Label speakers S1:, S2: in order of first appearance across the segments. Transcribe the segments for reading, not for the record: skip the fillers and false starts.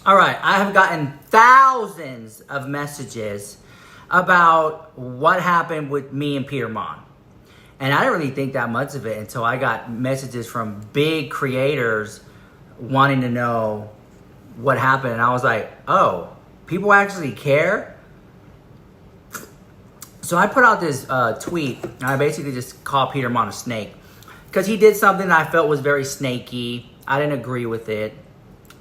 S1: All right, I have gotten thousands of messages about what happened with me and Peter Monn. And I didn't really think that much of it until I got messages from big creators wanting to know what happened. And I was like, oh, people actually care? So I put out this tweet, and I basically just called Peter Monn a snake. Because he did something that I felt was very snaky. I didn't agree with it.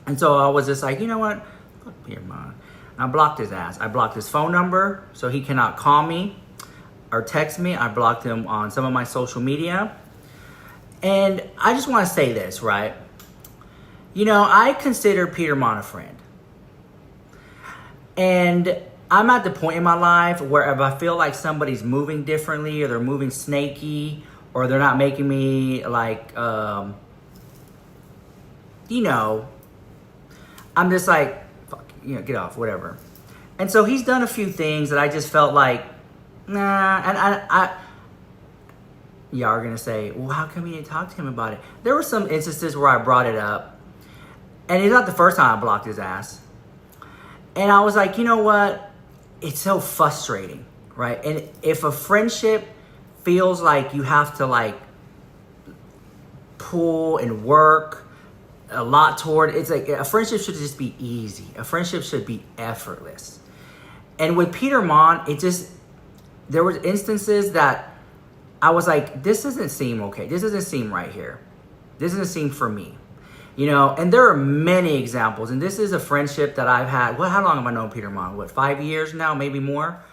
S1: And so I was just like, you know what? Fuck Peter Monn. I blocked his ass. I blocked his phone number so he cannot call me or text me. I blocked him on some of my social media. And I just want to say this, right? You know, I consider Peter Monn a friend. And I'm at the point in my life where if I feel like somebody's moving differently or they're moving snaky or they're not making me like, you know, I'm just like, fuck, you know, get off, whatever. And so he's done a few things that I just felt like, nah. And I y'all are going to say, well, how come you didn't talk to him about it? There were some instances where I brought it up. And it's not the first time I blocked his ass. And I was like, you know what? It's so frustrating, right? And if a friendship feels like you have to like pull and work a lot toward, it's like a friendship should just be easy. A friendship should be effortless. And with Peter Monn, it just, there was instances that I was like, this doesn't seem okay. This doesn't seem right here. This doesn't seem for me. You know, and there are many examples. And this is a friendship that I've had. Well, how long have I known Peter Monn? What, 5 years now, maybe more?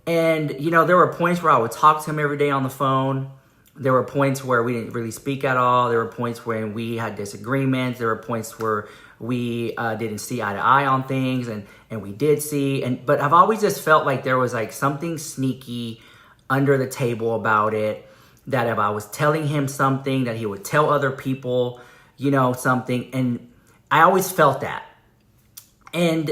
S1: And, you know, there were points where I would talk to him every day on the phone. There were points where we didn't really speak at all. There were points when we had disagreements. There were points where we didn't see eye to eye on things, and we did see. But I've always just felt like there was like something sneaky under the table about it, that if I was telling him something, that he would tell other people, you know, something. And I always felt that. And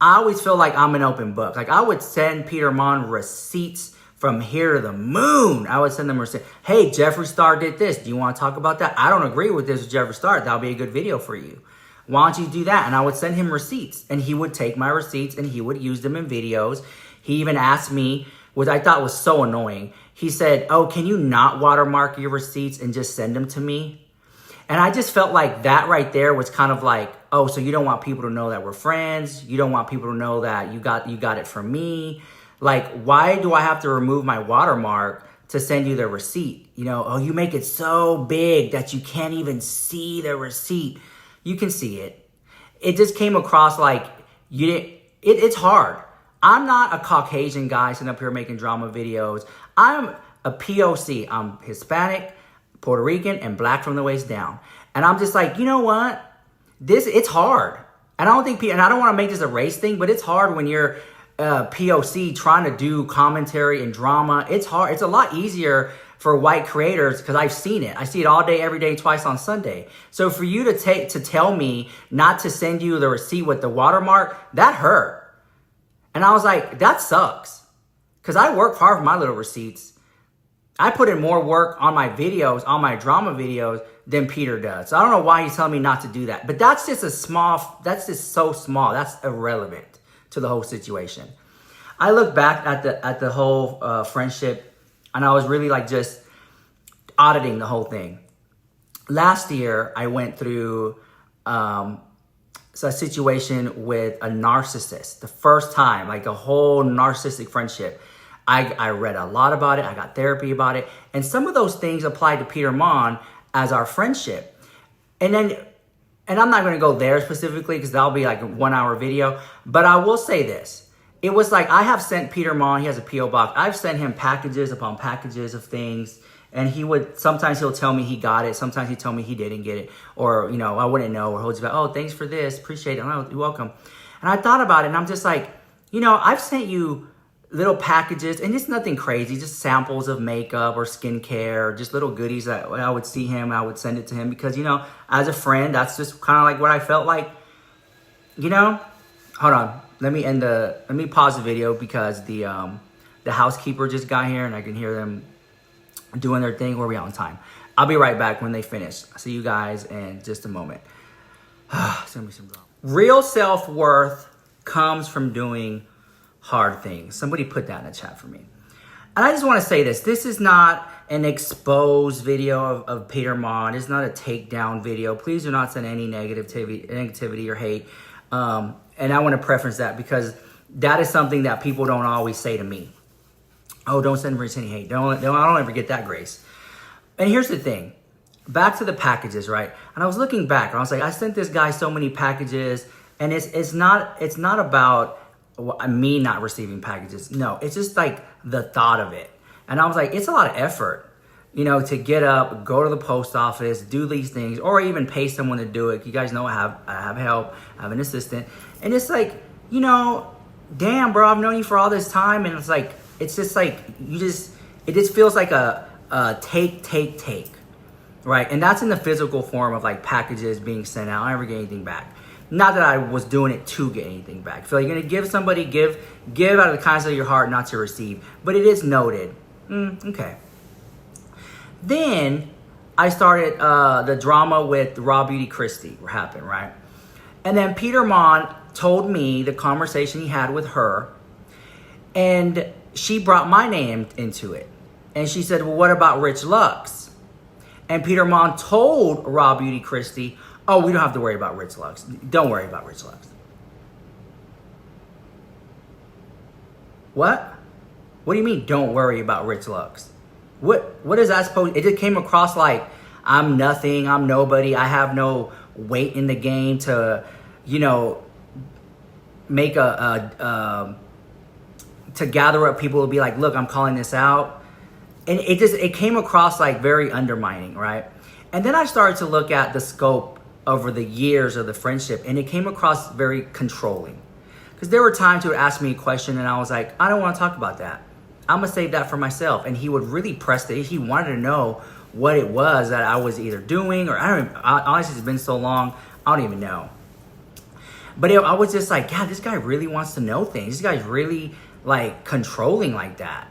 S1: I always feel like I'm an open book. Like I would send Peter Monn receipts from here to the moon. I would send them receipts. Hey, Jeffree Star did this. Do you want to talk about that? I don't agree with this with Jeffree Star. That'll be a good video for you. Why don't you do that? And I would send him receipts. And he would take my receipts and he would use them in videos. He even asked me, which I thought was so annoying. He said, oh, can you not watermark your receipts and just send them to me? And I just felt like that right there was kind of like, oh, so you don't want people to know that we're friends. You don't want people to know that you got it from me. Like, why do I have to remove my watermark to send you the receipt? You know, oh, you make it so big that you can't even see the receipt. You can see it. It just came across like you didn't. It's hard. I'm not a Caucasian guy sitting up here making drama videos. I'm a POC. I'm Hispanic, Puerto Rican, and black from the waist down. And I'm just like, you know what? It's hard. And I don't think, and I don't want to make this a race thing, but it's hard when you're POC trying to do commentary and drama. It's hard. It's a lot easier for white creators because I've seen it. I see it all day, every day, twice on Sunday. So for you to tell me not to send you the receipt with the watermark, that hurt. And I was like, that sucks. Because I work hard for my little receipts. I put in more work on my videos, on my drama videos, than Peter does. So I don't know why he's telling me not to do that. But that's just that's just so small. That's irrelevant to the whole situation. I look back at the whole friendship, and I was really like just auditing the whole thing. Last year, I went through a situation with a narcissist. The first time, like a whole narcissistic friendship. I read a lot about it. I got therapy about it. And some of those things applied to Peter Monn as our friendship. And I'm not going to go there specifically because that'll be like a 1 hour video. But I will say this. It was like I have sent Peter Monn, he has a P.O. box. I've sent him packages upon packages of things. And sometimes he'll tell me he got it. Sometimes he'll tell me he didn't get it. Or, you know, I wouldn't know. Or he'll just be like, oh, thanks for this. Appreciate it. Oh, you're welcome. And I thought about it and I'm just like, you know, I've sent you little packages, and it's nothing crazy, just samples of makeup or skincare, just little goodies that I would see him, I would send it to him because, you know, as a friend, that's just kind of like what I felt like, you know. Hold on, let me pause the video because the housekeeper just got here and I can hear them doing their thing. Where are we on time? I'll be right back when they finish. I'll see you guys in just a moment. It's gonna be some drama. Real self-worth comes from doing hard things. Somebody put that in the chat for me. And I just want to say this. This is not an exposed video of Peter Monn. It's not a takedown video. Please do not send any negativity or hate. And I want to preference that because that is something that people don't always say to me. Oh, don't send any hate. I don't ever get that grace. And here's the thing. Back to the packages, right? And I was looking back and I was like, I sent this guy so many packages, and it's not about me not receiving packages. No, it's just like the thought of it. And I was like, it's a lot of effort, you know, to get up, go to the post office, do these things, or even pay someone to do it. You guys know I have help, I have an assistant. And it's like, you know, damn, bro, I've known you for all this time. And it's just like, it just feels like a take, right? And that's in the physical form of like packages being sent out. I never get anything back. Not that I was doing it to get anything back. So you're going to give somebody, give out of the kindness of your heart, not to receive. But it is noted. Okay. Then I started the drama with Raw Beauty Christie happened, right? And then Peter Monn told me the conversation he had with her. And she brought my name into it. And she said, well, what about Rich Lux? And Peter Monn told Raw Beauty Christie, oh, we don't have to worry about Rich Lux. Don't worry about Rich Lux. What? What do you mean, don't worry about Rich Lux? What is that supposed? It just came across like I'm nothing, I'm nobody, I have no weight in the game to, you know, make to gather up people to be like, look, I'm calling this out. And it came across like very undermining, right? And then I started to look at the scope over the years of the friendship, and it came across very controlling. Because there were times he would ask me a question and I was like, I don't want to talk about that. I'm going to save that for myself. And he would really press the issue. He wanted to know what it was that I was either doing, or honestly, it's been so long, I don't even know. But I was just like, God, this guy really wants to know things. This guy's really like controlling like that,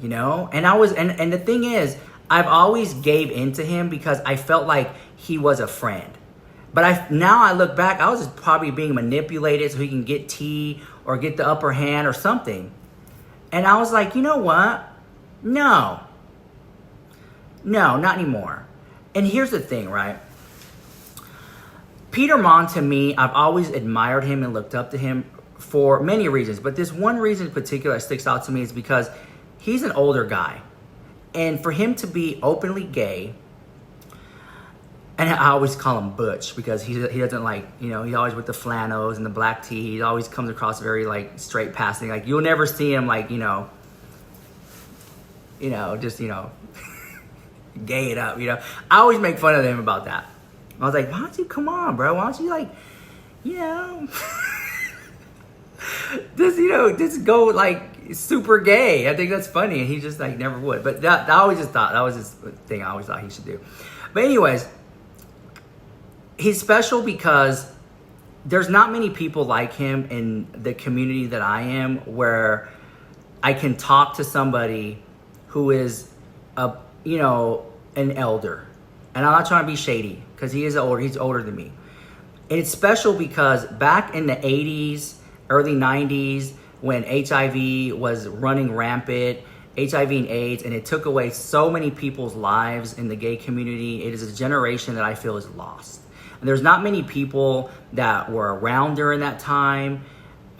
S1: you know? And and the thing is, I've always gave into him because I felt like he was a friend. But now I look back, I was just probably being manipulated so he can get tea or get the upper hand or something. And I was like, you know what? No, not anymore. And here's the thing, right? Peter Monn, to me, I've always admired him and looked up to him for many reasons. But this one reason in particular that sticks out to me is because he's an older guy. And for him to be openly gay, and I always call him Butch because he doesn't like, you know, he's always with the flannels and the black tee. He always comes across very like straight passing. Like you'll never see him like, just gay it up, you know. I always make fun of him about that. I was like, why don't you come on, bro? Why don't you like, just go like super gay. I think that's funny. And he just like never would. But that I always just thought that was just a thing I always thought he should do. But anyways, he's special because there's not many people like him in the community that I am, where I can talk to somebody who is an elder. And I'm not trying to be shady because he's older than me. And it's special because back in the 80s, early 90s, when HIV was running rampant, HIV and AIDS, and it took away so many people's lives in the gay community, it is a generation that I feel is lost. And there's not many people that were around during that time.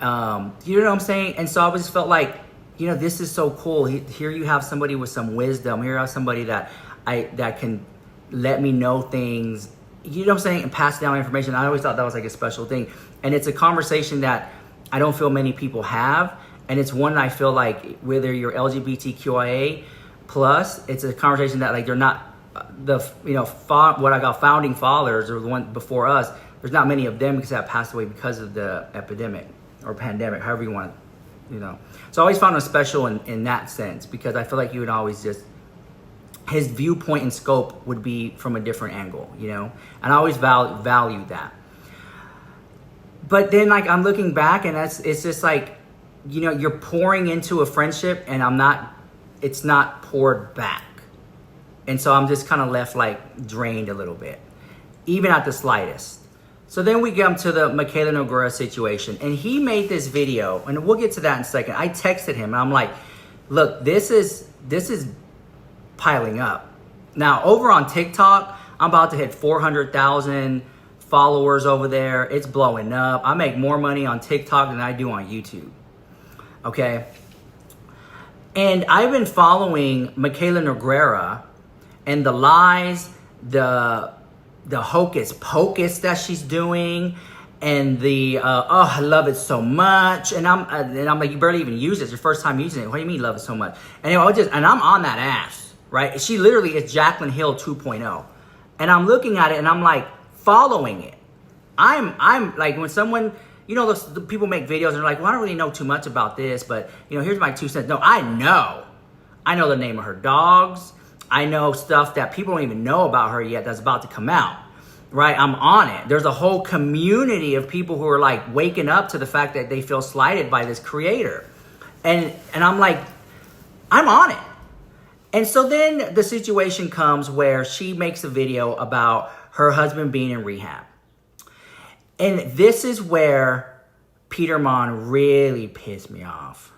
S1: You know what I'm saying? And so I just felt like, this is so cool. Here you have somebody with some wisdom. Here you have somebody that can let me know things, you know what I'm saying, and pass down information. I always thought that was like a special thing. And it's a conversation that I don't feel many people have. And it's one that I feel like whether you're LGBTQIA plus, it's a conversation that like they're not what I got founding fathers or the one before us. There's not many of them because that passed away because of the epidemic or pandemic, however you want to, So I always found him special in that sense because I feel like he would always his viewpoint and scope would be from a different angle, and I always valued that. But then like I'm looking back and it's just like, you're pouring into a friendship and it's not poured back. And so I'm just kind of left like drained a little bit, even at the slightest. So then we come to the Michaela Nogora situation, and he made this video, and we'll get to that in a second. I texted him, and I'm like, look, this is piling up. Now, over on TikTok, I'm about to hit 400,000 followers over there. It's blowing up. I make more money on TikTok than I do on YouTube. Okay? And I've been following Michaela Nogora and the lies, the hocus pocus that she's doing, and the oh, I love it so much, and I'm like, you barely even use it. It's your first time using it. What do you mean love it so much? And anyway, and I'm on that ass, right? She literally is Jaclyn Hill 2.0, and I'm looking at it and I'm like following it. I'm like, when someone, you know, the people make videos and they're like, well, I don't really know too much about this, but you know, here's my 2 cents. No, I know the name of her dogs. I know stuff that people don't even know about her yet that's about to come out, right? I'm on it. There's a whole community of people who are like waking up to the fact that they feel slighted by this creator. And I'm like, I'm on it. And so then the situation comes where she makes a video about her husband being in rehab. And this is where Peter Monn really pissed me off.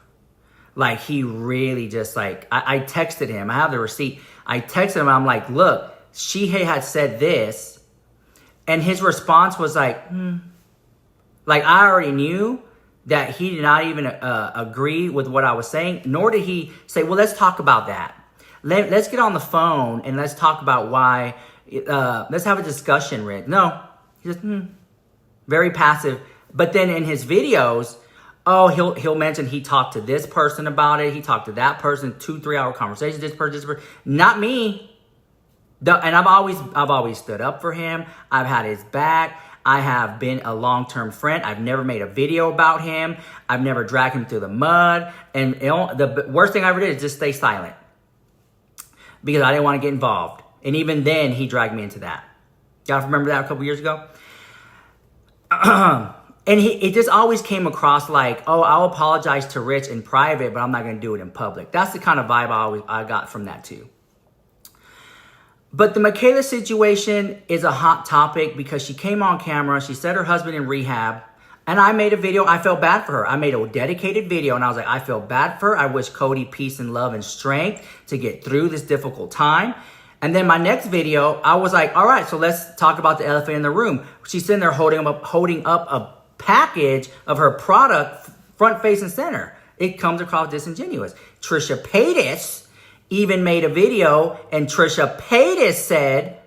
S1: Like, he really just like, I texted him. I have the receipt. I texted him. I'm like, look, she had said this. And his response was like, Like, I already knew that he did not even agree with what I was saying. Nor did he say, well, let's talk about that. Let's get on the phone and let's talk about why. Let's have a discussion, Rick. No, he just, very passive. But then in his videos, oh, he'll mention he talked to this person about it. He talked to that person, 2-3 hour conversations. This person, not me. And I've always stood up for him. I've had his back. I have been a long-term friend. I've never made a video about him. I've never dragged him through the mud. And the worst thing I ever did is just stay silent, because I didn't want to get involved. And even then, he dragged me into that. Y'all remember that a couple years ago? And it just always came across like, oh, I'll apologize to Rich in private, but I'm not going to do it in public. That's the kind of vibe I got from that too. But the Michaela situation is a hot topic because she came on camera. She said her husband in rehab. And I made a video. I felt bad for her. I made a dedicated video, and I was like, I feel bad for her. I wish Cody peace and love and strength to get through this difficult time. And then my next video, I was like, all right, so let's talk about the elephant in the room. She's sitting there holding up a package of her product, front, face, and center. It comes across disingenuous. Trisha Paytas even made a video, and Trisha Paytas said,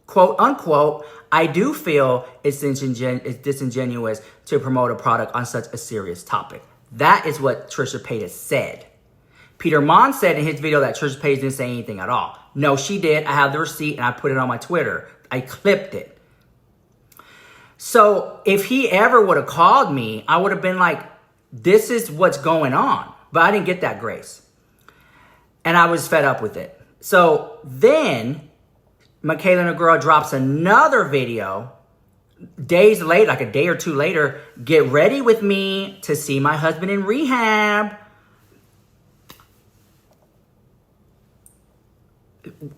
S1: quote unquote, I do feel it's disingenuous to promote a product on such a serious topic. That is what Trisha Paytas said. Peter Monn said in his video that Trisha Paytas didn't say anything at all. No, she did. I have the receipt, and I put it on my Twitter. I clipped it. So if he ever would have called me, I would have been like, this is what's going on. But I didn't get that grace. And I was fed up with it. So then Michaela Nogora drops another video days later, like a day or two later. Get ready with me to see my husband in rehab.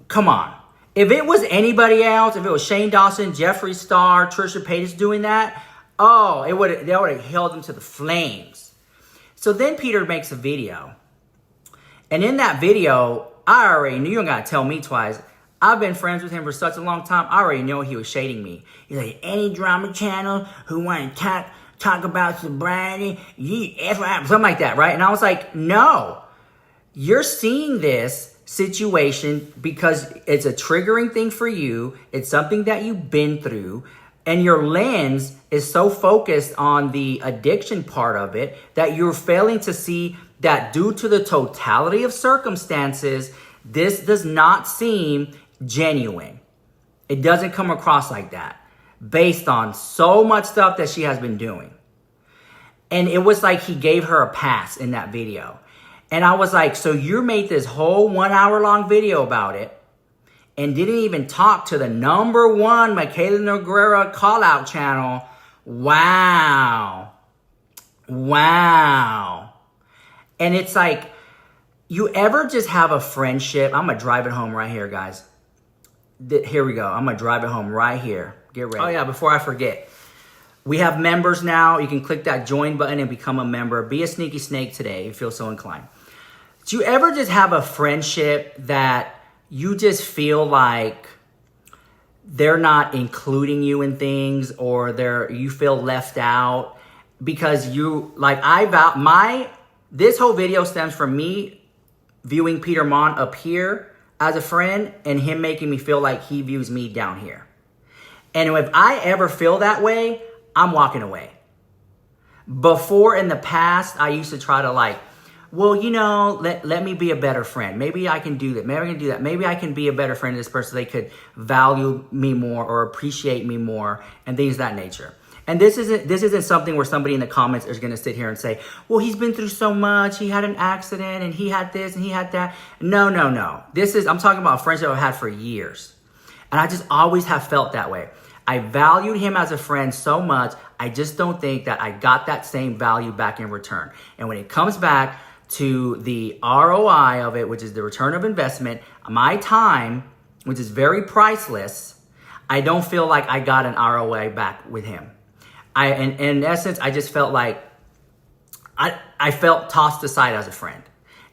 S1: Come on. If it was anybody else, if it was Shane Dawson, Jeffree Star, Trisha Paytas doing that, oh, they would have held them to the flames. So then Peter makes a video. And in that video, I already knew, you don't got to tell me twice. I've been friends with him for such a long time. I already know he was shading me. He's like, any drama channel who want to talk about sobriety, something like that, right? And I was like, no, you're seeing this situation because it's a triggering thing for you. It's something that you've been through, and your lens is so focused on the addiction part of it that you're failing to see that due to the totality of circumstances, this does not seem genuine. It doesn't come across like that based on so much stuff that she has been doing. And it was like he gave her a pass in that video. And I was like, so you made this whole 1 hour long video about it and didn't even talk to the #1 Michaela Nogora call out channel. Wow. And it's like, you ever just have a friendship? I'm going to drive it home right here, guys. Here we go. I'm going to drive it home right here. Get ready. Oh, yeah, before I forget. We have members now. You can click that join button and become a member. Be a sneaky snake today if you feel so inclined. Do you ever just have a friendship that you just feel like they're not including you in things, or you feel left out because this whole video stems from me viewing Peter Monn up here as a friend and him making me feel like he views me down here. And if I ever feel that way, I'm walking away. Before in the past, I used to try to let me be a better friend. Maybe I can do that. Maybe I can do that. Maybe I can be a better friend to this person. They could value me more or appreciate me more and things of that nature. And this isn't something where somebody in the comments is going to sit here and say, well, he's been through so much. He had an accident and he had this and he had that. No. I'm talking about a friendship I've had for years. And I just always have felt that way. I valued him as a friend so much. I just don't think that I got that same value back in return. And when it comes back to the ROI of it, which is the return of investment, my time, which is very priceless, I don't feel like I got an ROI back with him. In essence, I just felt like I felt tossed aside as a friend.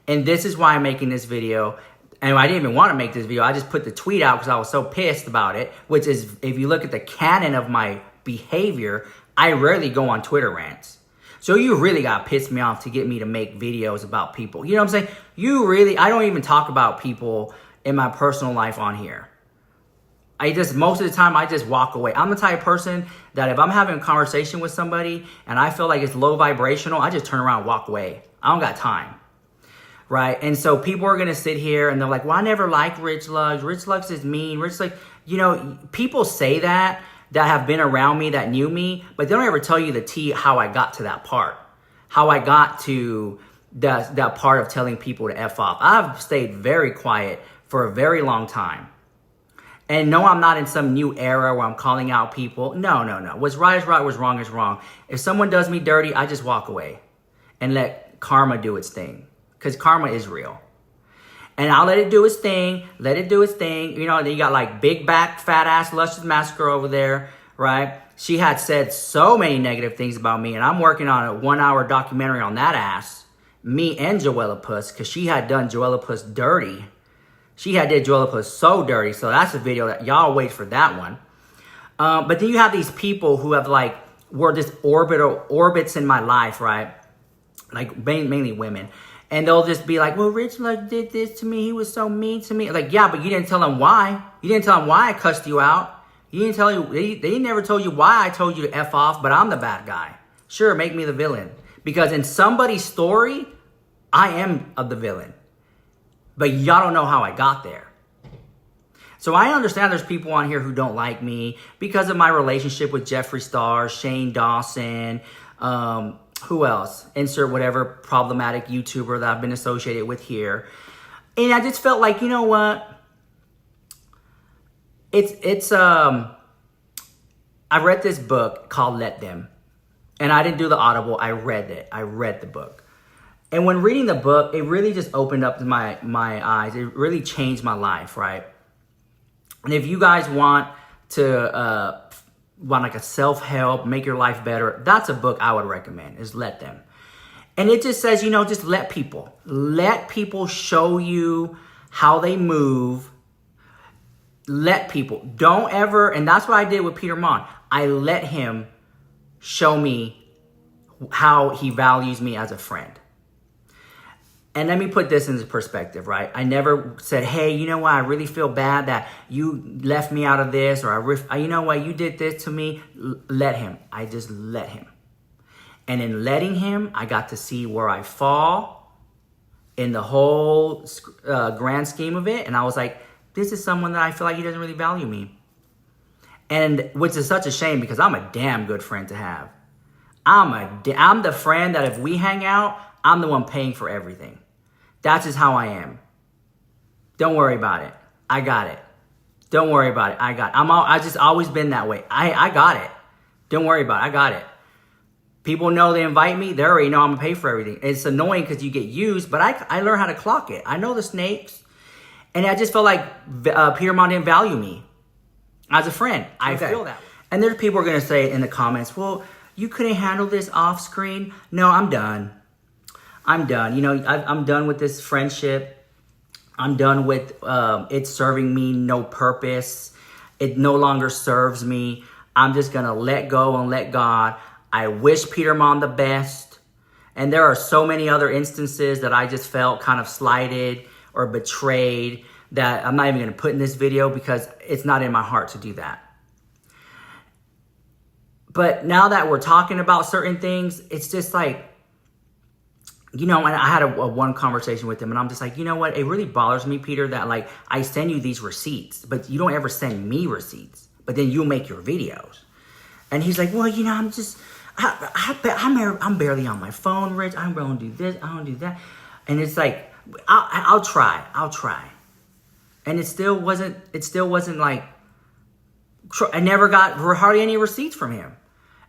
S1: And this is why I'm making this video. And I didn't even want to make this video. I just put the tweet out because I was so pissed about it, which is, if you look at the canon of my behavior, I rarely go on Twitter rants. So you really got to piss me off to get me to make videos about people. You know what I'm saying? I don't even talk about people in my personal life on here. Most of the time, I just walk away. I'm the type of person that if I'm having a conversation with somebody and I feel like it's low vibrational, I just turn around and walk away. I don't got time. Right? And so people are going to sit here and they're like, well, I never liked Rich Lux. Rich Lux is mean. People say that have been around me, that knew me, but they don't ever tell you the tea how I got to that part. How I got to that part of telling people to F off. I've stayed very quiet for a very long time. And no, I'm not in some new era where I'm calling out people. No. What's right is right, what's wrong is wrong. If someone does me dirty, I just walk away and let karma do its thing. Because karma is real. And I'll let it do its thing. Let it do its thing. Then you got like big back, fat ass, luscious massacre over there, right? She had said so many negative things about me. And I'm working on a 1-hour documentary on that ass. Me and Joella Puss. Because she had done Joella Puss dirty. She had did Joella Puss so dirty. So that's a video that y'all wait for that one. But then you have these people who have were this orbits in my life, right? Like mainly women. And they'll just be like, well, Rich Lux did this to me. He was so mean to me. Like, yeah, but you didn't tell them why. You didn't tell them why I cussed you out. They never told you why I told you to F off, but I'm the bad guy. Sure, make me the villain. Because in somebody's story, I am the villain. But y'all don't know how I got there. So I understand there's people on here who don't like me because of my relationship with Jeffree Star, Shane Dawson, who else? Insert whatever problematic YouTuber that I've been associated with here. And I just felt like, you know what? I read this book called Let Them. And I didn't do the Audible. I read it. I read the book. And when reading the book, it really just opened up my eyes. It really changed my life, right? And if you guys want to like a self-help, make your life better, that's a book I would recommend, is Let Them. And it just says, just let people show you how they move. Let people, don't ever, and that's what I did with Peter Monn. I let him show me how he values me as a friend. And let me put this into perspective, right? I never said, hey, you know what? I really feel bad that you left me out of this, or you know what? You did this to me. Let him. I just let him. And in letting him, I got to see where I fall in the whole grand scheme of it. And I was like, this is someone that I feel like he doesn't really value me. And which is such a shame because I'm a damn good friend to have. I'm the friend that if we hang out, I'm the one paying for everything. That's just how I am. Don't worry about it. I got it. Don't worry about it. I just always been that way. I got it. Don't worry about it. I got it. People know they invite me. They already know I'm going to pay for everything. It's annoying because you get used, but I learned how to clock it. I know the snakes. And I just felt like Peter Monn didn't value me as a friend. I feel that way. And there's people who are going to say in the comments, well, you couldn't handle this off screen. No, I'm done. I'm done. You know, I'm done with this friendship. I'm done with it serving me no purpose. It no longer serves me. I'm just going to let go and let God. I wish Peter Monn the best. And there are so many other instances that I just felt kind of slighted or betrayed that I'm not even going to put in this video because it's not in my heart to do that. But now that we're talking about certain things, it's just like, you know, and I had a one conversation with him and I'm just like, you know what? It really bothers me, Peter, that like I send you these receipts, but you don't ever send me receipts, but then you make your videos. And he's like, well, you know, I'm barely on my phone, Rich. I don't do this. I don't do that. And it's like, I'll try. And it still wasn't like, I never got hardly any receipts from him.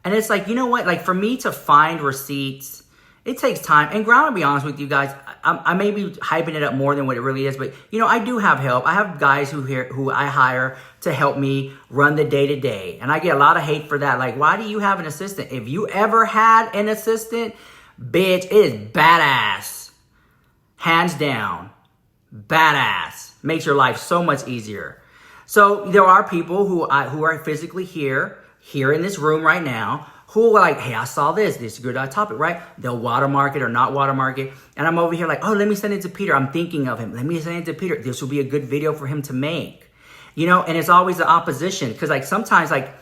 S1: And it's like, you know what? Like for me to find receipts, it takes time. And I'm gonna be honest with you guys, I may be hyping it up more than what it really is, but you know, I do have help. I have guys who I hire to help me run the day-to-day. And I get a lot of hate for that. Like, why do you have an assistant? If you ever had an assistant, bitch, it is badass. Hands down. Badass. Makes your life so much easier. So there are people who are physically here in this room right now, who are like, hey, I saw this is a good topic, right? They'll watermark it or not watermark it. And I'm over here like, oh, let me send it to Peter. I'm thinking of him. Let me send it to Peter. This will be a good video for him to make. You know, and it's always the opposition. Because like sometimes like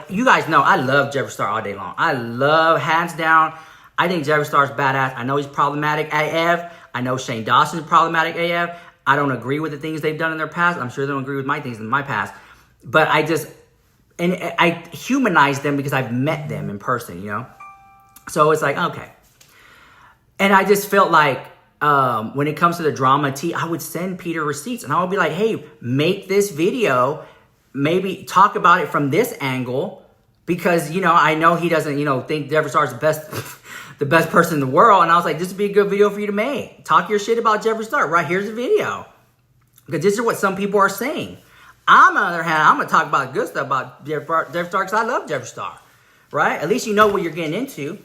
S1: you guys know, I love Jeffree Star all day long. I love, hands down, I think Jeffree Star's badass. I know he's problematic AF. I know Shane Dawson's problematic AF. I don't agree with the things they've done in their past. I'm sure they don't agree with my things in my past. But I humanize them because I've met them in person, you know? So it's like, okay. And I just felt like when it comes to the drama I would send Peter receipts and I would be like, hey, make this video, maybe talk about it from this angle because, you know, I know he doesn't, you know, think Jeffree Star's the best person in the world. And I was like, this would be a good video for you to make. Talk your shit about Jeffree Star. Right, here's the video. Because this is what some people are saying. On the other hand, I'm going to talk about good stuff about Jeffree Star because I love Jeffree Star, right? At least you know what you're getting into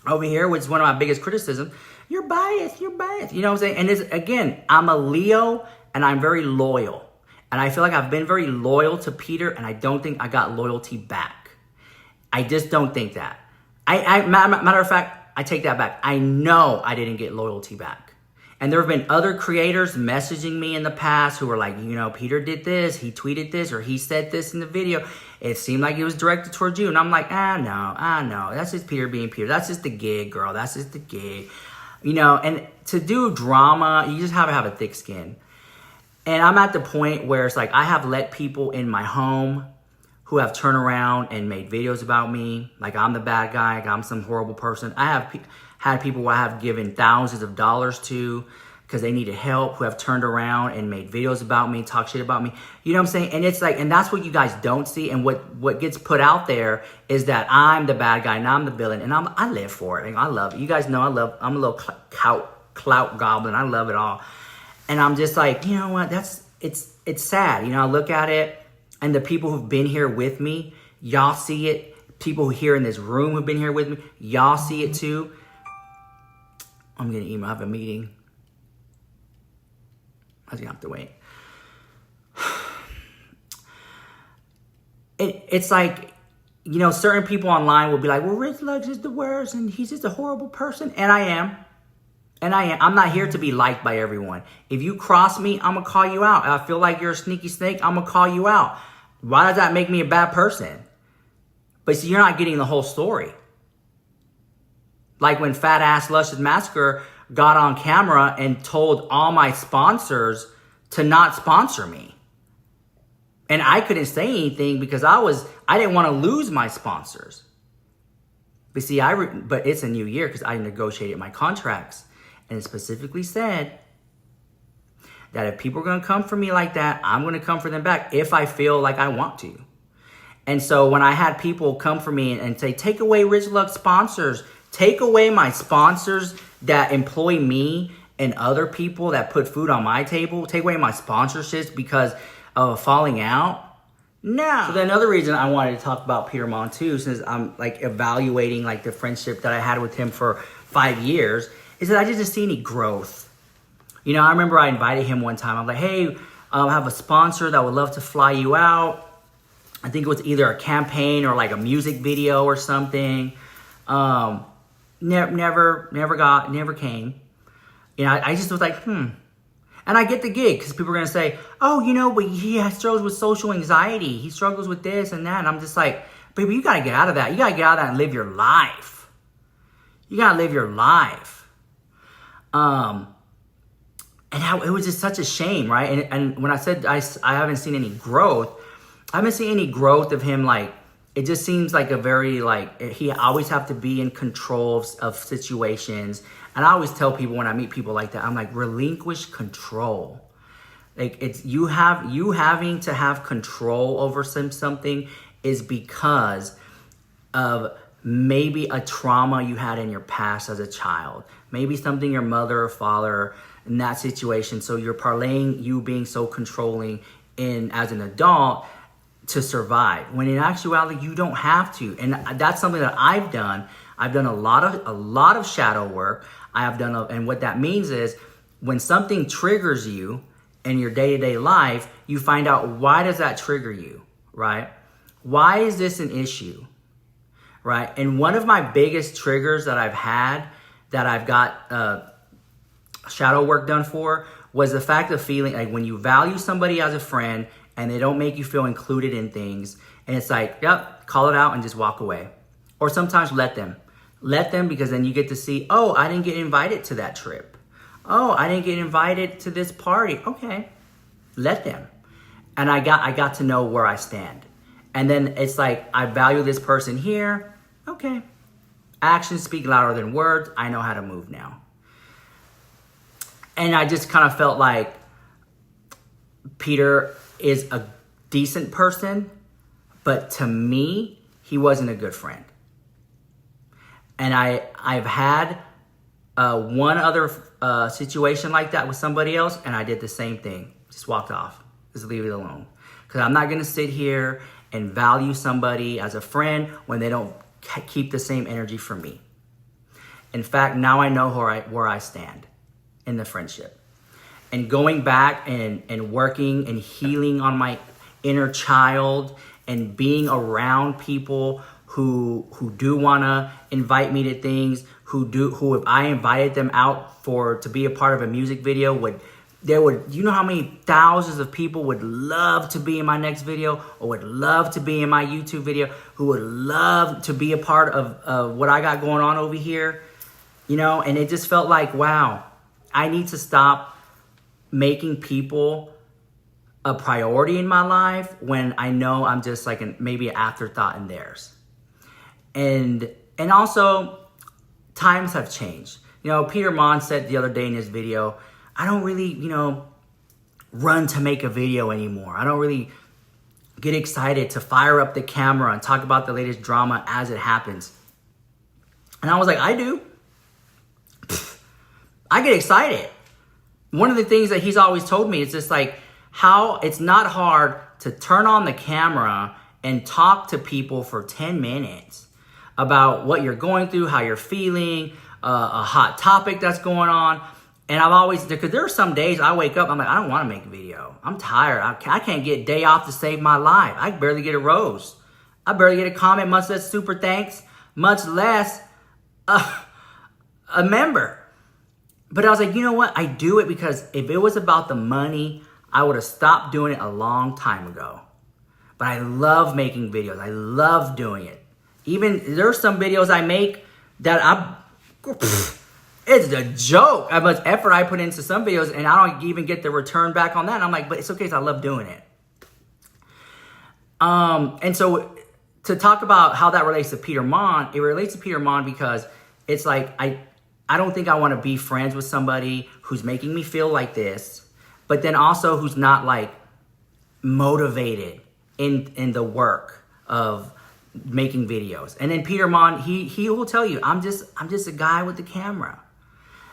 S1: over here, which is one of my biggest criticisms. You're biased. You know what I'm saying? And again, I'm a Leo and I'm very loyal. And I feel like I've been very loyal to Peter and I don't think I got loyalty back. I just don't think that. Matter of fact, I take that back. I know I didn't get loyalty back. And there have been other creators messaging me in the past who were like, you know, Peter did this, he tweeted this, or he said this in the video. It seemed like it was directed towards you. And I'm like, no. That's just Peter being Peter. That's just the gig, girl. That's just the gig. You know, and to do drama, you just have to have a thick skin. And I'm at the point where it's like I have let people in my home who have turned around and made videos about me. Like I'm the bad guy, like I'm some horrible person. I have had people who I have given thousands of dollars to because they needed help who have turned around and made videos about me, talk shit about me. You know what I'm saying? And it's like, and that's what you guys don't see. And what gets put out there is that I'm the bad guy and I'm the villain. And I live for it. And I love it. You guys know I'm a little clout goblin. I love it all. And I'm just like, you know what? It's sad. You know, I look at it and the people who've been here with me, y'all see it. People here in this room who've been here with me, y'all see it too. I'm getting an email. I have a meeting. I was going to have to wait. It's like, you know, certain people online will be like, well, Rich Lux is the worst and he's just a horrible person. And I am. I'm not here to be liked by everyone. If you cross me, I'm going to call you out. I feel like you're a sneaky snake. I'm going to call you out. Why does that make me a bad person? But see, you're not getting the whole story. Like when Fat Ass Luscious Massacre got on camera and told all my sponsors to not sponsor me. And I couldn't say anything because I didn't want to lose my sponsors. But see, but it's a new year because I negotiated my contracts. And it specifically said that if people are going to come for me like that, I'm going to come for them back if I feel like I want to. And so when I had people come for me and say, take away Rich Lux sponsors, take away my sponsors that employ me and other people that put food on my table, take away my sponsorships because of a falling out, No. So then another reason I wanted to talk about Peter Monn too, since I'm like evaluating like the friendship that I had with him for 5 years, is that I didn't see any growth. You know, I remember I invited him one time. I'm like, hey, I have a sponsor that would love to fly you out. I think it was either a campaign or like a music video or something. Never came. You know, I just was like, And I get the gig because people are going to say, oh, you know, but he struggles with social anxiety. He struggles with this and that. And I'm just like, baby, you got to get out of that. You got to get out of that and live your life. You got to live your life. And how it was just such a shame, right? And when I said I haven't seen any growth, I haven't seen any growth of him. Like, it just seems like a very, like, he always have to be in control of situations. And I always tell people when I meet people like that, I'm like, relinquish control. Like, it's you having to have control over something is because of maybe a trauma you had in your past as a child. Maybe something your mother or father in that situation. So you're parlaying you being so controlling as an adult to survive, when in actuality you don't have to. And that's something that I've done. I've done a lot of shadow work. And what that means is when something triggers you in your day-to-day life, you find out, why does that trigger you, right? Why is this an issue, right? And one of my biggest triggers that I've had, that I've got shadow work done for, was the fact of feeling like when you value somebody as a friend and they don't make you feel included in things, and it's like, yep, call it out and just walk away. Or sometimes let them, because then you get to see, oh, I didn't get invited to that trip. Oh, I didn't get invited to this party. Okay, let them. And I got to know where I stand. And then it's like, I value this person here. Okay, actions speak louder than words. I know how to move now. And I just kind of felt like Peter is a decent person, but to me, he wasn't a good friend. And I've had one other situation like that with somebody else, and I did the same thing. Just walked off. Just leave it alone. Because I'm not going to sit here and value somebody as a friend when they don't keep the same energy from me. In fact, now I know where I stand in the friendship. And going back and working and healing on my inner child and being around people who do want to invite me to things, who if I invited them out to be a part of a music video, you know how many thousands of people would love to be in my next video, or would love to be in my YouTube video, who would love to be a part of what I got going on over here, you know? And it just felt like, wow, I need to stop making people a priority in my life when I know I'm just like maybe an afterthought in theirs. And also, times have changed. You know, Peter Monn said the other day in his video, I don't really, run to make a video anymore. I don't really get excited to fire up the camera and talk about the latest drama as it happens. And I was like, I do. I get excited. One of the things that he's always told me is just like how it's not hard to turn on the camera and talk to people for 10 minutes about what you're going through, how you're feeling, a hot topic that's going on. And I've always, because there are some days I wake up, I'm like, I don't want to make a video. I'm tired. I can't get a day off to save my life. I barely get a rose. I barely get a comment, much less super thanks, much less a member. But I was like, you know what? I do it because if it was about the money, I would have stopped doing it a long time ago. But I love making videos. I love doing it. Even there's some videos I make that it's a joke how much effort I put into some videos, and I don't even get the return back on that. And I'm like, but it's okay, 'cause I love doing it. And so to talk about how that relates to Peter Monn, it relates to Peter Monn because it's like, I don't think I want to be friends with somebody who's making me feel like this, but then also who's not like motivated in the work of making videos. And then Peter Monn, he will tell you, I'm just a guy with the camera.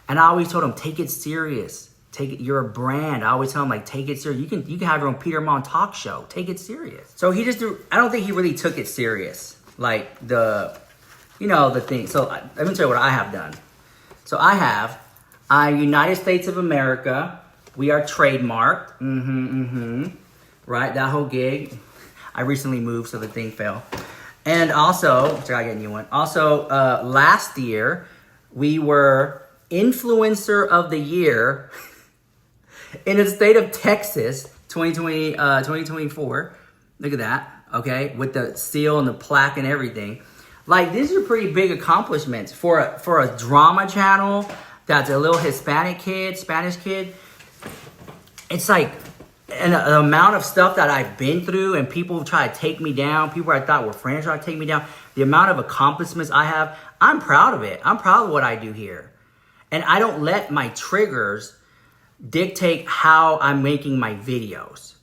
S1: And I always told him, take it serious. Take it. You're a brand. I always tell him, like, take it serious. You can have your own Peter Monn talk show. Take it serious. So he just I don't think he really took it serious. Like the thing. So let me tell you what I have done. So United States of America. We are trademarked. Right, that whole gig. I recently moved, so the thing fell. And also, I gotta get a new one. Also, last year, we were Influencer of the Year in the state of Texas, 2024. Look at that, okay? With the seal and the plaque and everything. Like, these are pretty big accomplishments for a drama channel that's a little Hispanic kid, Spanish kid. It's like, and the amount of stuff that I've been through and people try to take me down, people I thought were friends try to take me down, the amount of accomplishments I have, I'm proud of it. I'm proud of what I do here. And I don't let my triggers dictate how I'm making my videos.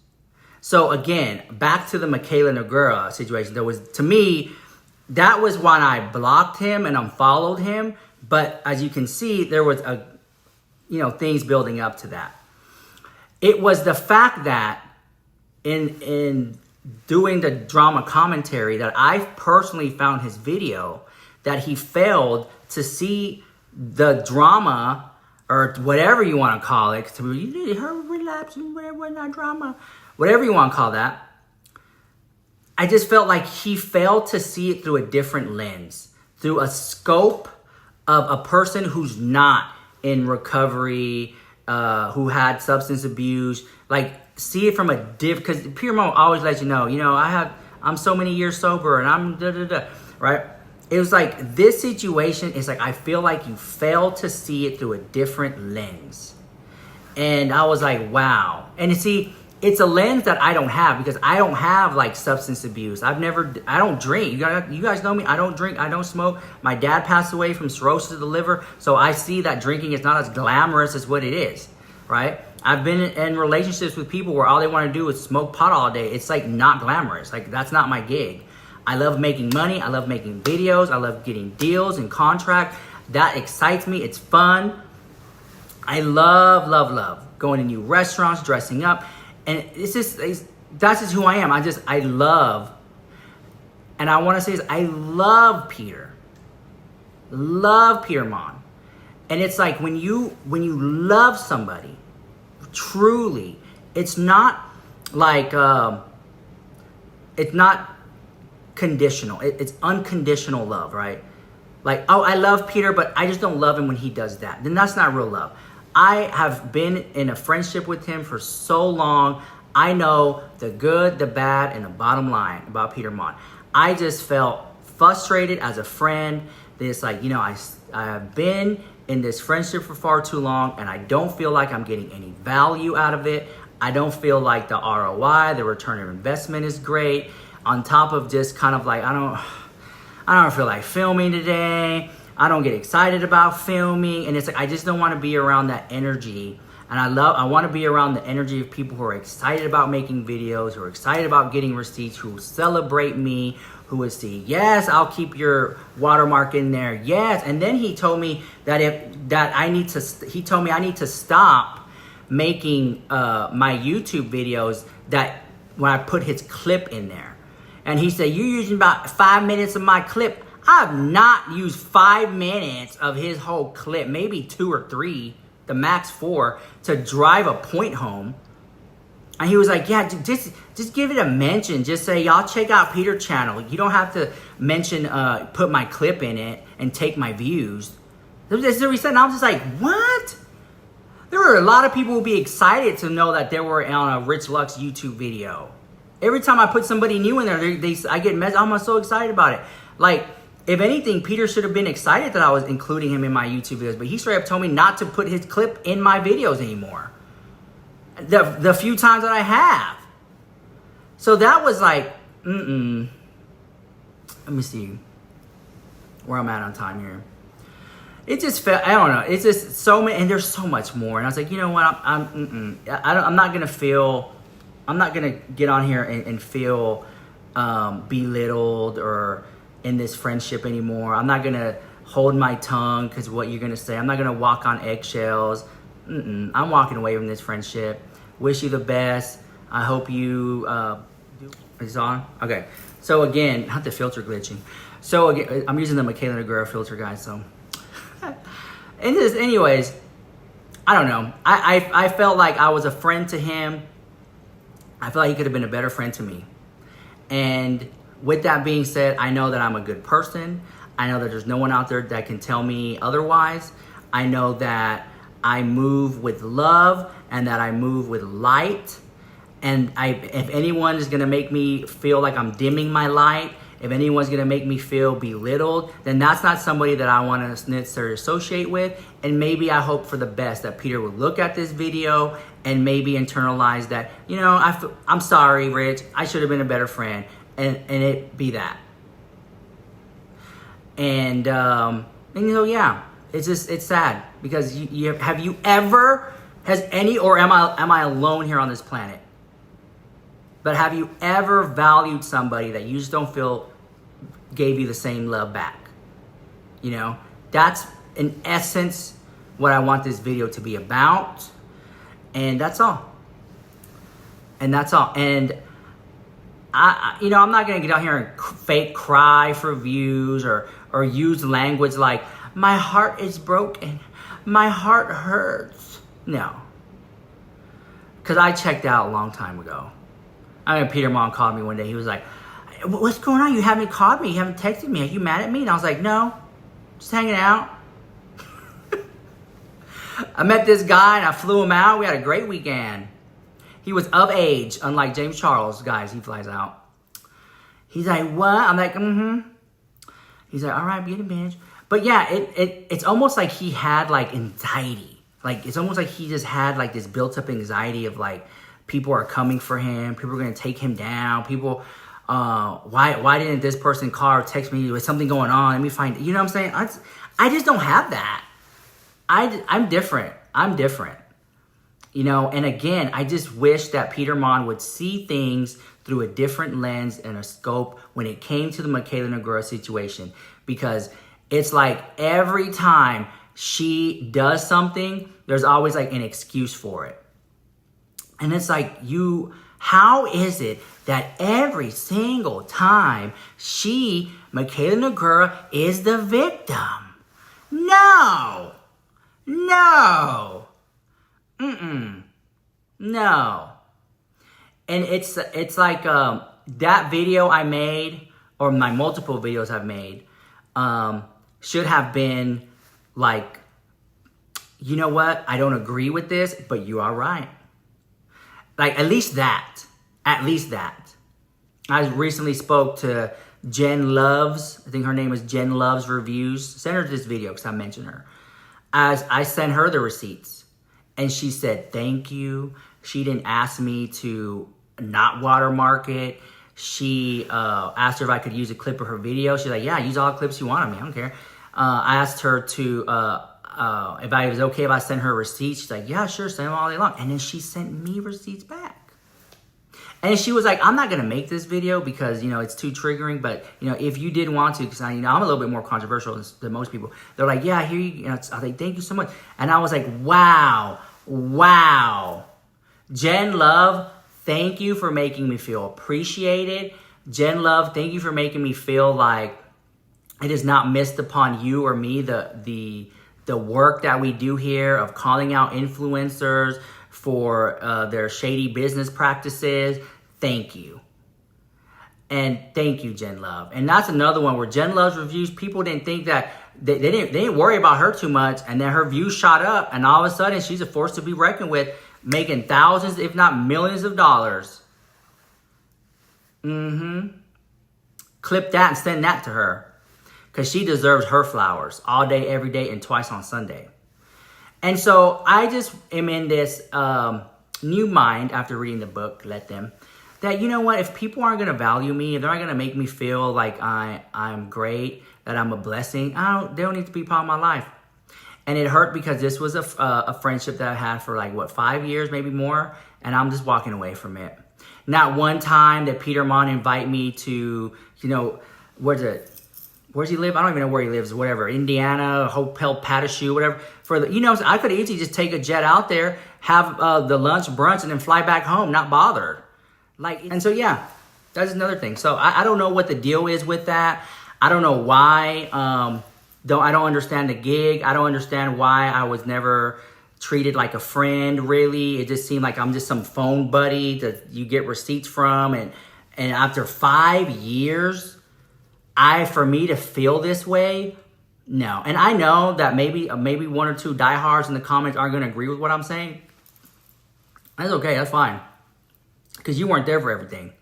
S1: So again, back to the Michaela Nogora situation. To me, that was when I blocked him and unfollowed him. But as you can see, there was things building up to that. It was the fact that in doing the drama commentary that I personally found his video that he failed to see the drama or whatever you want to call it. Her relapse and whatever, not drama, whatever you want to call that. I just felt like he failed to see it through a different lens, through a scope of a person who's not in recovery, who had substance abuse, like see it from a because Peter Monn always lets you know, I'm so many years sober and I'm right? It was like this situation is like, I feel like you failed to see it through a different lens. And I was like, wow. And you see, it's a lens that I don't have because I don't have like substance abuse. I don't drink. You guys know me. I don't drink. I don't smoke. My dad passed away from cirrhosis of the liver. So I see that drinking is not as glamorous as what it is, right? I've been in relationships with people where all they want to do is smoke pot all day. It's like not glamorous. Like that's not my gig. I love making money. I love making videos. I love getting deals and contract. That excites me. It's fun. I love going to new restaurants, dressing up. And that's just who I am. I love, and I want to say this, I love Peter. Love Peter Monn. And it's like when you love somebody, truly, it's not like, it's not conditional. It's unconditional love, right? Like, oh, I love Peter, but I just don't love him when he does that. Then that's not real love. I have been in a friendship with him for so long. I know the good, the bad, and the bottom line about Peter Monn. I just felt frustrated as a friend. It's like, I have been in this friendship for far too long, and I don't feel like I'm getting any value out of it. I don't feel like the ROI, the return of investment is great. On top of just kind of like, I don't feel like filming today. I don't get excited about filming. And it's like, I just don't want to be around that energy. And I want to be around the energy of people who are excited about making videos, who are excited about getting receipts, who celebrate me, who would see, yes, I'll keep your watermark in there. Yes. And then he told me I need to stop making my YouTube videos that when I put his clip in there. And he said, you're using about 5 minutes of my clip. I have not used 5 minutes of his whole clip, maybe 2 or 3, the max 4, to drive a point home. And he was like, yeah, just give it a mention. Just say, y'all check out Peter's channel. You don't have to mention, put my clip in it and take my views. That's what he said. And I was just like, what? There were a lot of people who would be excited to know that they were on a Rich Lux YouTube video. Every time I put somebody new in there, I get messages. I'm so excited about it. Like, if anything, Peter should have been excited that I was including him in my YouTube videos, but he straight up told me not to put his clip in my videos anymore. The few times that I have. So that was like, Let me see where I'm at on time here. It just felt, I don't know. It's just so many, and there's so much more. And I was like, you know what? I'm not gonna get on here and feel belittled or in this friendship anymore. I'm not gonna hold my tongue because what you're gonna say. I'm not gonna walk on eggshells. I'm walking away from this friendship. Wish you the best. I hope you, is it on? Okay. So again, not the filter glitching. So again, I'm using the Michaela Nogora filter, guys, so. Anyways, I don't know. I felt like I was a friend to him. I felt like he could have been a better friend to me. And with that being said, I know that I'm a good person. I know that there's no one out there that can tell me otherwise. I know that I move with love and that I move with light. And if anyone is going to make me feel like I'm dimming my light, if anyone's going to make me feel belittled, then that's not somebody that I want to necessarily associate with. And maybe I hope for the best that Peter would look at this video and maybe internalize that, you know, I'm sorry, Rich. I should have been a better friend. And it be that. And you know, yeah, it's sad because have you ever, or am I alone here on this planet? But have you ever valued somebody that you just don't feel gave you the same love back? You know, that's in essence what I want this video to be about. And that's all. And that's all. And you know, I'm not going to get out here and fake cry for views or use language like, my heart is broken. My heart hurts. No. Because I checked out a long time ago. I mean, Peter Monn called me one day. He was like, what's going on? You haven't called me. You haven't texted me. Are you mad at me? And I was like, no, just hanging out. I met this guy and I flew him out. We had a great weekend. He was of age, unlike James Charles, guys. He flies out. He's like, what? I'm like, mm-hmm. He's like, all right, be the bitch. But yeah, it's almost like he had like anxiety. Like, it's almost like he just had like this built up anxiety of like, people are coming for him. People are going to take him down. People, why didn't this person call or text me? With something going on. Let me find, you know what I'm saying? I just don't have that. I'm different. I'm different. You know, and again, I just wish that Peter Monn would see things through a different lens and a scope when it came to the Michaela Nogora situation. Because it's like every time she does something, there's always like an excuse for it. And it's like, how is it that every single time Michaela Nogora is the victim? No. No. And it's like that video I made, or my multiple videos I've made, should have been like, you know what? I don't agree with this, but you are right. Like, at least that. I recently spoke to Jen Loves. I think her name is Jen Loves Reviews. Send her this video because I mentioned her. As I sent her the receipts. And she said, thank you. She didn't ask me to not watermark it. She asked her if I could use a clip of her video. She's like, yeah, use all the clips you want of me. I don't care. I asked her to... if it was okay if I sent her receipts. She's like, yeah, sure, send them all day long. And then she sent me receipts back. And she was like, I'm not going to make this video because, you know, it's too triggering. But, you know, if you did want to, because, you know, I'm a little bit more controversial than most people. They're like, yeah, here you go. I was like, thank you so much. And I was like, wow. Jen Love, thank you for making me feel appreciated. Jen Love, thank you for making me feel like it is not missed upon you or me, the work that we do here of calling out influencers for their shady business practices. Thank you. And thank you, Jen Love. And that's another one where Jen Love's reviews, people didn't think that, they didn't worry about her too much, and then her views shot up, and all of a sudden she's a force to be reckoned with, making thousands, if not millions of dollars. Clip that and send that to her. Because she deserves her flowers all day, every day, and twice on Sunday. And so I just am in this new mind after reading the book, Let Them, that, you know what, if people aren't going to value me, if they're not going to make me feel like I'm great, that I'm a blessing, they don't need to be part of my life. And it hurt because this was a friendship that I had for like, 5 years, maybe more, and I'm just walking away from it. Not one time did Peter Monn invite me to, you know, what where's he live? I don't even know where he lives. Whatever, Indiana, Hotel Patashu, whatever. I could easily just take a jet out there, have the lunch, brunch, and then fly back home, not bothered. And so yeah, that's another thing. So I don't know what the deal is with that. I don't know why. I don't understand the gig. I don't understand why I was never treated like a friend, really. It just seemed like I'm just some phone buddy that you get receipts from. And after 5 years, for me to feel this way, no. And I know that maybe one or two diehards in the comments aren't going to agree with what I'm saying. That's okay. That's fine. Because you weren't there for everything.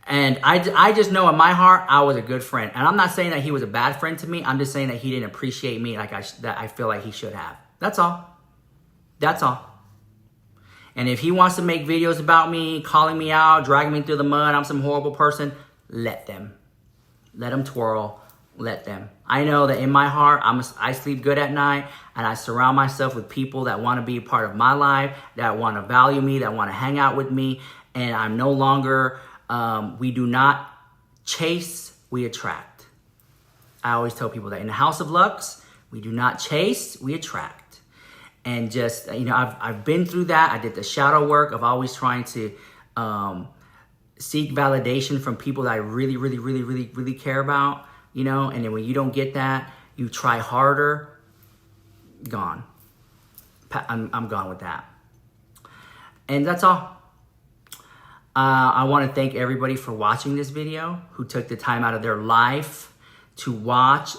S1: And I just know in my heart, I was a good friend. And I'm not saying that he was a bad friend to me. I'm just saying that he didn't appreciate me like that I feel like he should have. That's all. That's all. And if he wants to make videos about me, calling me out, dragging me through the mud, I'm some horrible person, let them. Let them twirl. Let them. I know that in my heart, I sleep good at night, and I surround myself with people that want to be a part of my life, that want to value me, that want to hang out with me. And I'm no longer, we do not chase, we attract. I always tell people that in the House of Lux, we do not chase, we attract. And just, I've been through that. I did the shadow work of always trying to seek validation from people that I really, really, really, really, really care about, and then when you don't get that, you try harder, gone. I'm gone with that. And that's all. I want to thank everybody for watching this video, who took the time out of their life to watch,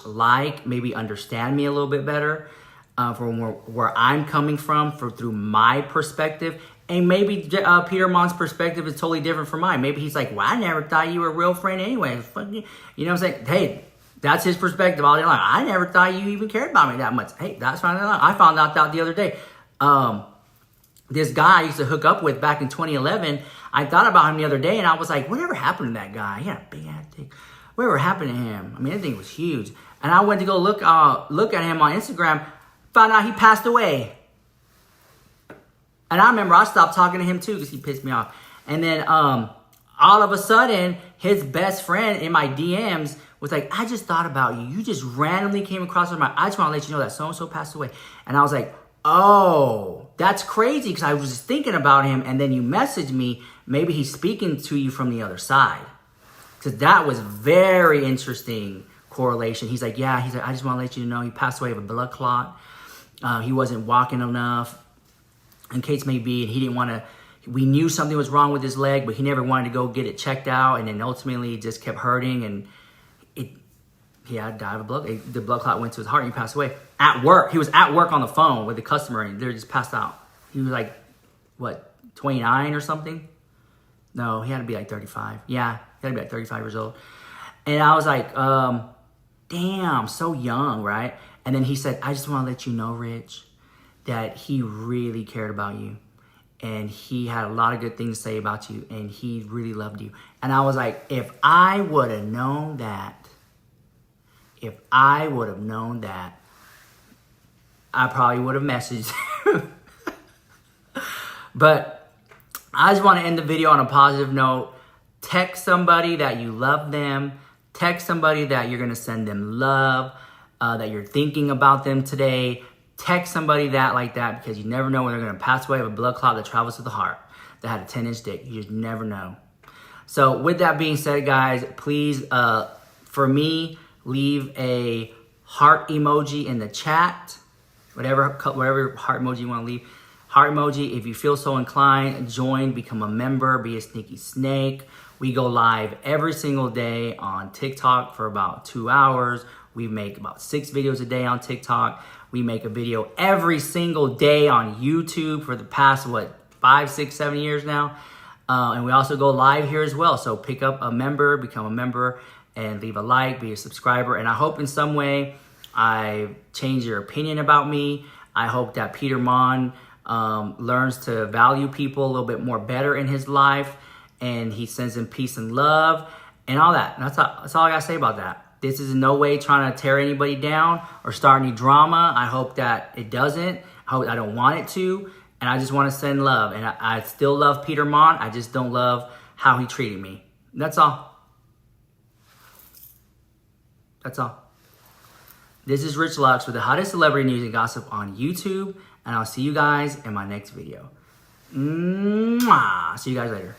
S1: maybe understand me a little bit better. From where I'm coming from, through my perspective. And maybe Peter Monn's perspective is totally different from mine. Maybe he's like, well, I never thought you were a real friend anyway. You know what I'm saying? Hey, that's his perspective all day long. I never thought you even cared about me that much. Hey, that's fine. I found out that the other day. This guy I used to hook up with back in 2011, I thought about him the other day, and I was like, whatever happened to that guy? He had a big ass dick. Whatever happened to him? I mean, that thing was huge. And I went to go look at him on Instagram, found out he passed away. And I remember I stopped talking to him too because he pissed me off. And then all of a sudden, his best friend in my DMs was like, I just thought about you. You just randomly came across my mind. I just want to let you know that so-and-so passed away. And I was like, oh, that's crazy, because I was just thinking about him. And then you messaged me. Maybe he's speaking to you from the other side. Because that was very interesting correlation. He's like, I just want to let you know he passed away of a blood clot. He wasn't walking enough, in case may be, and he didn't want to. We knew something was wrong with his leg, but he never wanted to go get it checked out, and then ultimately it just kept hurting, and he had died of the blood clot went to his heart, and he passed away at work. He was at work on the phone with the customer, and they just passed out. He was like, what, 29 or something? No, he had to be like 35. Yeah, he had to be like 35 years old. And I was like, damn, so young, right? And then he said, I just want to let you know, Rich, that he really cared about you. And he had a lot of good things to say about you. And he really loved you. And I was like, if I would have known that, I probably would have messaged him. But I just want to end the video on a positive note. Text somebody that you love them. Text somebody that you're going to send them love. That you're thinking about them today. Text somebody like that, because you never know when they're going to pass away of a blood clot that travels to the heart, that had a 10-inch dick. You just never know. So with that being said, guys, please, for me, leave a heart emoji in the chat. Whatever heart emoji you want to leave. Heart emoji. If you feel so inclined, join, become a member, be a sneaky snake. We go live every single day on TikTok for about 2 hours. We make about 6 videos a day on TikTok. We make a video every single day on YouTube for the past, 5, 6, 7 years now. And we also go live here as well. So pick up a member, become a member, and leave a like, be a subscriber. And I hope in some way I change your opinion about me. I hope that Peter Monn learns to value people a little bit more better in his life. And he sends them peace and love and all that. That's all I got to say about that. This is in no way trying to tear anybody down or start any drama. I hope that it doesn't. I don't want it to. And I just want to send love. And I still love Peter Monn. I just don't love how he treated me. That's all. That's all. This is Rich Lux with the hottest celebrity news and gossip on YouTube, and I'll see you guys in my next video. Mwah! See you guys later.